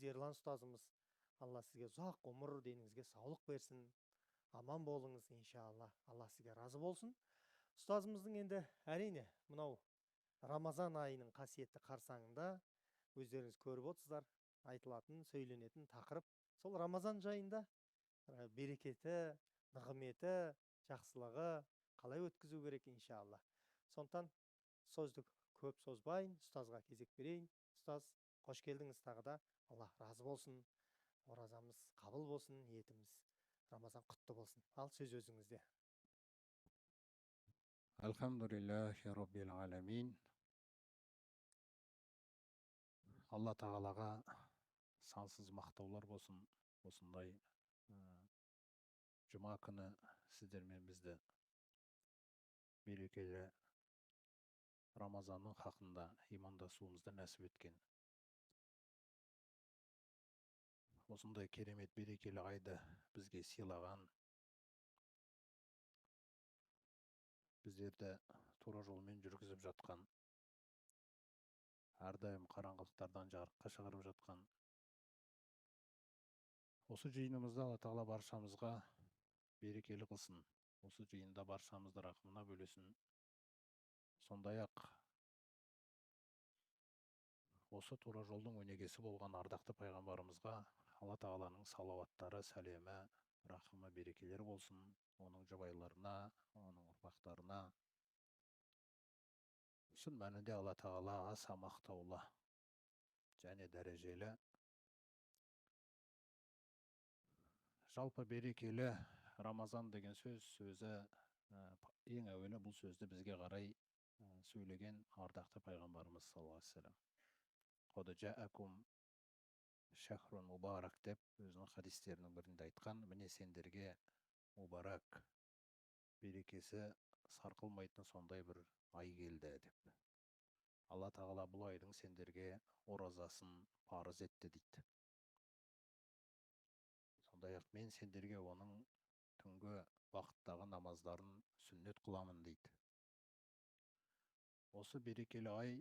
Ерлан ұстазымыз, Алла сізге ұзақ ғұмыр, деніңізге саулық берсін. Аман болыңыз, иншалла. Алла сізге разы болсын. Ұстазымыздың енді әрине мынау Рамазан айының қасиетті қарсаңында өздеріңіз көріп отырсыздар, айтылатын, сөйленетін тақырып сол Рамазан жайында берекеті, нығметі, жақсылығы қалай өткізу керек иншалла. Сондықтан сөзді көп созбайын, ұстазға кезек берейін. Ұстаз, қош келдіңіз тағы да. Алла разы болсын. Оразамыз қабыл болсын, ниетіміз Рамазан құтты болсын. Ал сөз өзіңізде. Алхамдулиллахи Rabbil аламин. Алла тағалаға сансыз мақтаулар болсын. Осындай жұма күні сіздермен бізді берекелі Рамазанның хақында имандасуымызды нәсіп еткен. Осындай керемет берекелі айды бізге сыйлаған, біздерді тура жолмен жүргізіп жатқан, әрдайым қараңғылықтардан жарыққа шығарып жатқан. Осы жиынымызда Алла тағала баршамызға берекелі қылсын. Осы жиында баршамызды рахымына бөлесін. Сондай-ақ осы тура жолдың өнегесі болған ардақты пайғамбарымызға Алла тағаланың салауаттары, сәлемі, рахымы, берекелері болсын. Оның жұбайларына, оның ұрпақтарына. Шын мәнінде Алла тағала аса мақтаулы және дәрежелі. Жалпы берекелі Рамазан деген сөзі ең әуелі бұл сөзді бізге қарай сөйлеген ардақты пайғамбарымыз саллаллаху алейхи ва саллям. Қод жаакум шахрун мубарак деп өзінің хадистерінің бірінде айтқан. Міне сендерге мубарак, берекесі сарқылмайтын сондай бір ай келді деп. Алла тағала бұл айдың сендерге оразасын парыз етті дейді. Сондай-ақ мен сендерге оның түнгі уақыттағы намаздарын сүннет қыламын дейді. Осы берекелі ай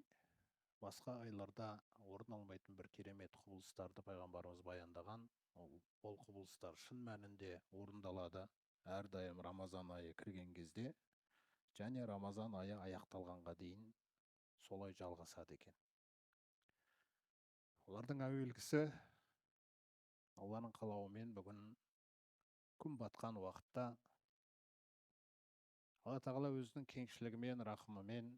басқа айларда орын алмайтын бір керемет құбылыстарды пайғамбарымыз баяндаған. Ол құбылыстар шын мәнінде орындалады әрдайым Рамазан айы кірген кезде және Рамазан айы аяқталғанға дейін солай жалғасады екен. Олардың әуелгісі Алланың қалауымен бүгін күн батқан уақытта Алла тағала өзінің кеңшілігімен, рахымымен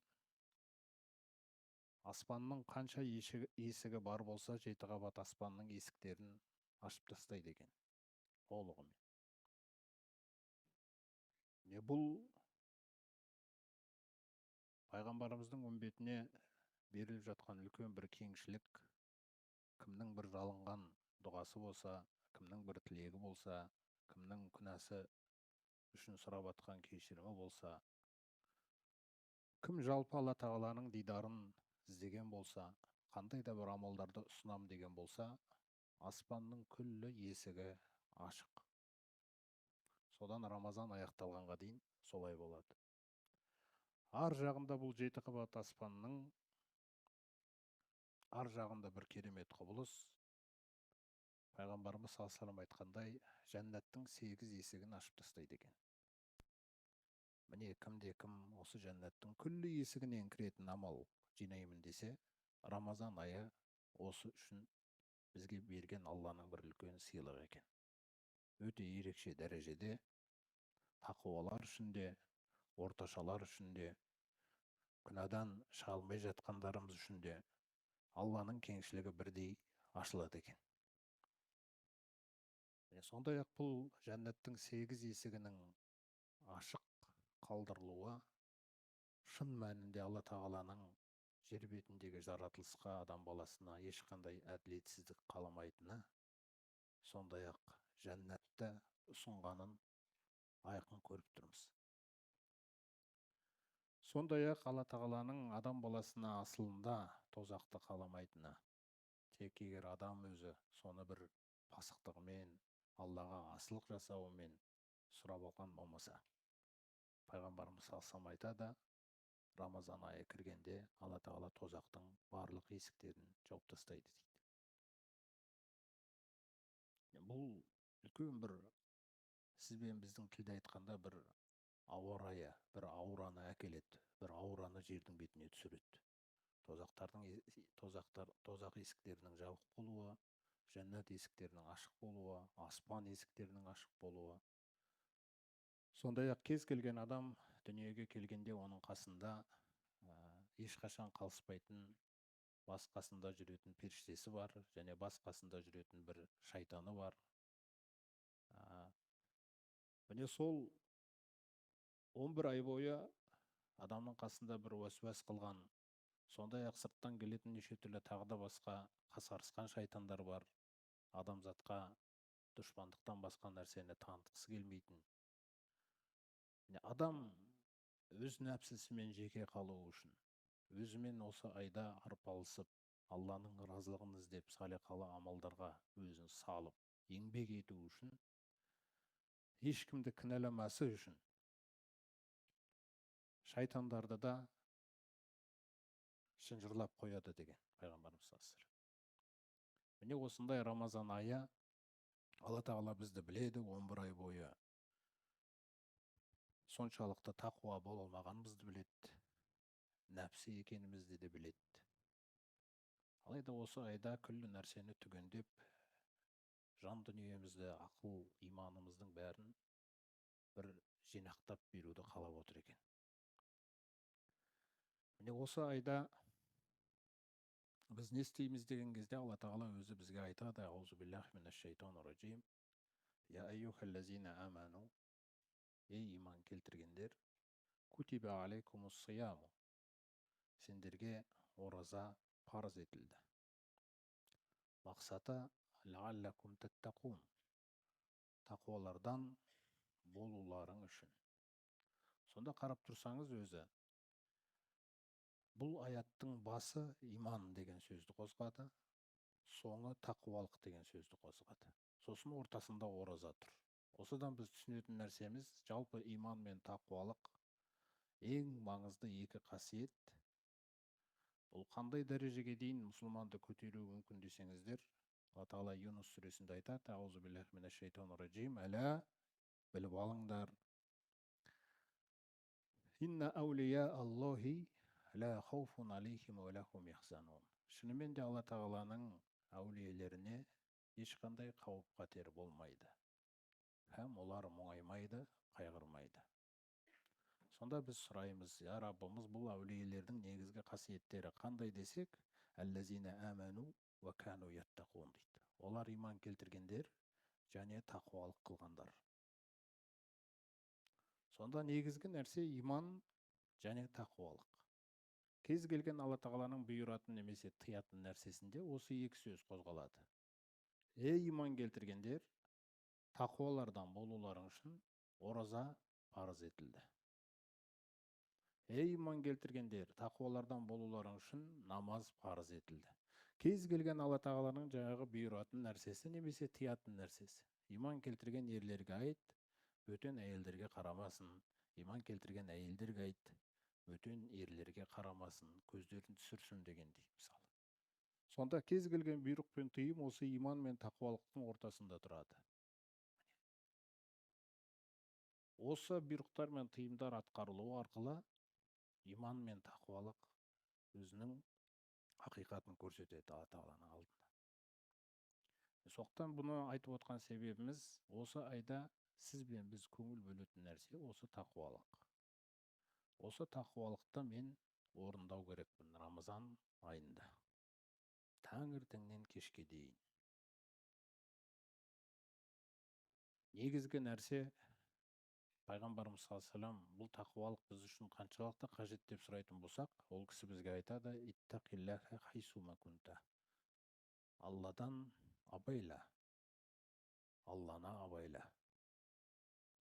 аспанның қанша есігі бар болса, 7 қабат аспанның есіктерін ашып тастайды екен. Толығымен. Бұл пайғамбарымыздың үмбетіне беріліп жатқан үлкен бір кеңшілік. Кімнің бір жалынған дұғасы болса, кімнің бір тілегі болса, кімнің күнәсі үшін сұрап атқан кешірімі болса, кім жалпы Алла тағаланың дидарын іздеген болса, қандай да бір амалдарды ұсынам деген болса, аспанның күллі есігі ашық. Содан Рамазан аяқталғанға дейін солай болады. Ар жағында бұл 7 қабат аспанның ар жағында бір керемет құбылыс. Пайғамбарымыз саллаллаху алейхи ва саллям айтқандай, жәннаттың 8 есігін ашып тастайды екен. Міне кімде-кім осы жәннаттың күллі есігінен кіретін амал жинаймын десе, Рамазан айы осы үшін бізге берген Алланың бір үлкен сыйлығы екен. Өте ерекше дәрежеде тақуалар үшін де, орташалар үшін де, күнәдан шыға алмай жатқандарымыз үшін де Алланың кеңшілігі бірдей ашылады екен. Сондай-ақ бұл жәннаттың 8 есігінің ашық қалдырылуы шын мәнінде Алла тағаланың жер бетіндегі жаратылысқа, адам баласына ешқандай әділетсіздік қаламайтыны, сондай-ақ жәннатты ұсынғанын айқын көріп тұрмыз. Сондай-ақ Алла тағаланың адам баласына асылында тозақты қаламайтыны, тек егер адам өзі соны бір пасықтығымен, Аллаға асылық жасауымен сұрап алған болмаса. Пайғамбарымыз саллаллаху айтады, Рамазан айы кіргенде Алла тағала тозақтың барлық есіктерін жауып тастайды дейді. бұл үлкен бір сіз бен біздің тілде айтқанда бір ауа райы, бір аураны әкеледі, бір аураны жердің бетіне түсіреді. Тозақ есіктерінің жабық болуы, жәннат есіктерінің ашық болуы, аспан есіктерінің ашық болуы. Сондай-ақ кез келген адам дүниеге келгенде оның қасында ешқашан қалыспайтын бас қасында жүретін періштесі бар, және бас қасында жүретін бір шайтаны бар. Міне сол 11 ай бойы адамның қасында бір уәсуәс қылған, сондай-ақ сырттан келетін неше түрлі тағы да басқа қасарысқан шайтандар бар. Адамзатқа дұшпандықтан басқа нәрсені танытқысы келмейтін. Адам өз нәпсісімен жеке қалуы үшін, өзімен осы айда арпалысып, Алланың разылығын іздеп, салиқалы амалдарға өзін салып, еңбек ету үшін, ешкімді кінәламасы үшін, шайтандарды да шынжырлап қояды деген пайғамбарымыз саллаллаху алейхи вассалам. Міне осындай Рамазан айы, Алла тағала бізді біледі, 11 ай бойы соншалықты тақуа бола алмағанымызды біледі, нәпсі екенімізді де біледі. Алайда осы айда күллі нәрсені түгендеп, жан дүниемізді, ақыл, иманымыздың бәрін бір жинақтап беруді қалап отыр екен. Міне осы айда біз не істейміз деген кезде Алла тағала өзі бізге айтады: Аузу биллахи минаш шайтанир раджим. Я айюхаллазина аману. Ей иман келтіргендер, кутиба алейкумус сияму. Сендерге ораза парыз етілді. Мақсаты лааллакум таттақун. Тақуалардан болуларың үшін. Сонда қарап тұрсаңыз өзі, бұл аяттың басы иман деген сөзді қозғады, соңы тақуалық деген сөзді қозғады. Сосын ортасында ораза тұр. Осыдан біз түсінетін нәрсеміз, жалпы иман мен тақуалық ең маңызды екі қасиет. Бұл қандай дәрежеге дейін мұсылманды көтеруі мүмкін десеңіздер, Алла тағала Юнус сүресінде айтады: Аузу биллахи минаш шайтанир раджим. Әлә, біліп алыңдар. Инна аулия Аллахи ла хауфун алейхим ва лахум яхзанун. Шынымен де Алла тағаланың әулиелеріне ешқандай қауіп қатер болмайды. Һәм олар мұңаймайды, қайғырмайды. Сонда біз сұраймыз: Я Раббымыз, бұл әулиелердің негізгі қасиеттері қандай десек, әллазина аману ва кану яттақун дейді. Олар иман келтіргендер және тақуалық қылғандар. Сонда негізгі нәрсе иман және тақуалық. Кез келген Алла тағаланың бұйыратын немесе тыятын нәрсесінде осы екі сөз қозғалады. Ей иман келтіргендер, тақуалардан болуларың үшін ораза парыз етілді. Ей иман келтіргендер, тақуалардан болуларың үшін намаз парыз етілді. Кез келген Алла тағаланың жаңағы бұйыратын нәрсесі немесе тыятын нәрсесі. Иман келтірген ерлерге айт, бөтен әйелдерге қарамасын. Иман келтірген әйелдерге айт, бөтен ерлерге қарамасын, көздерін түсірсін дегендей мысалы. Сонда кез келген бұйрық пен тыйым осы иман мен тақуалықтың ортасында тұрады. Осы бұйрықтар мен тыйымдар атқарылуы арқылы иман мен тақуалық өзінің ақиқатын көрсетеді Алла тағаланың алдында. Соқтан бұны айтып отқан себебіміз, осы айда сіз бен біз көңіл бөлетін нәрсе осы тақуалық. Осы тақуалықты мен орындау керекпін Рамазан айында. Таңертеңнен кешке дейін. Негізгі нәрсе, пайғамбарымыз саллаллаху алейхи ва саллям, бұл тақуалық біз үшін қаншалықты қажет деп сұрайтын болсақ, ол кісі бізге айтады: иттақиллаха хайсума кунта. Алладан абайла. Алланы абайла.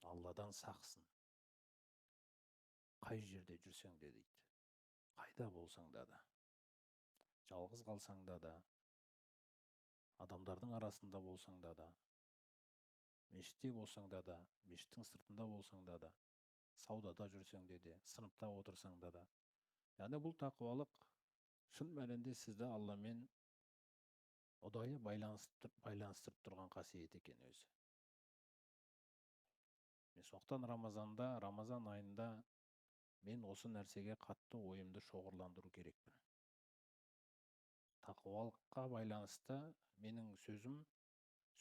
Алладан сақсын. Қай жерде жүрсең де дейді. Қайда болсаң да. Жалғыз қалсаң да, адамдардың арасында болсаң да, мешітте болсаң да, мешіттің сыртында болсаң да, саудада жүрсең де, сыныпта отырсаң да. Яғни бұл тақуалық шын мәнінде сізді Алламен ұдайы байланыстырып тұрған қасиет екен өзі. Мен соқтан Рамазан айында мен осы нәрсеге қатты ойымды шоғырландыру керекпін. Тақуалыққа байланысты менің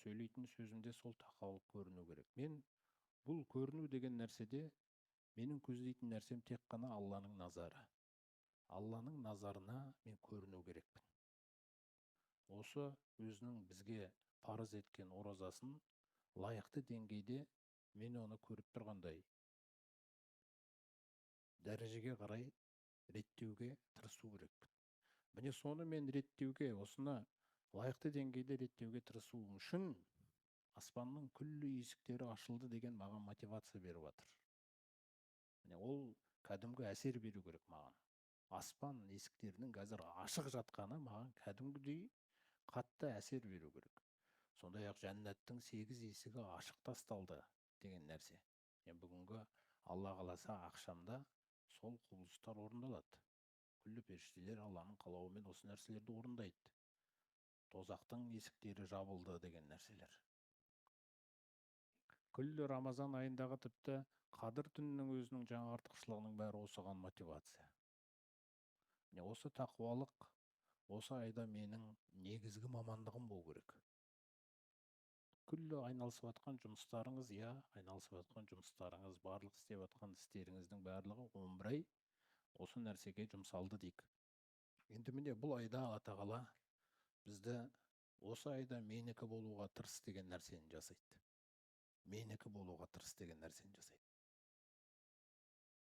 сөйлейтін сөзімде сол тақуалық көріну керек. Мен бұл көріну деген нәрседе менің көздейтін нәрсем тек қана Алланың назары. Алланың назарына мен көріну керекпін. Осы өзінің бізге парыз еткен оразасын лайықты деңгейде мен оны көріп тұрғандай дәрежеге қарай реттеуге тырысу керекпін. Міне соны мен реттеуге, осыны лайықты деңгейде реттеуге тырысуым үшін аспанның күллі есіктері ашылды деген маған мотивация беріп жатыр. Міне ол кәдімгі әсер беру керек маған. Аспан есіктерінің қазір ашық жатқаны маған кәдімгідей қатты әсер беру керек. Сондай-ақ жәннаттың 8 есігі ашық тасталды деген нәрсе. Бүгінгі Алла қаласа ақшамда сол құбылыстар орындалады. Күллі періштелер Алланың қалауымен осы нәрселерді орындайды. Тозақтың есіктері жабылды деген нәрселер. Күллі Рамазан айындағы тіпті Қадыр түнінің өзінің жаңа артықшылығының бәрі осыған мотивация. Осы тақуалық осы айда менің негізгі мамандығым болу керек. Күллі айналысып жатқан жұмыстарыңыз, барлық істеп жатқан істеріңіздің барлығы 11 ай осы нәрсеге жұмсалды дейік. Енді міне бұл айда Алла тағала бізді осы айда менікі болуға тырыс деген нәрсені жасайды.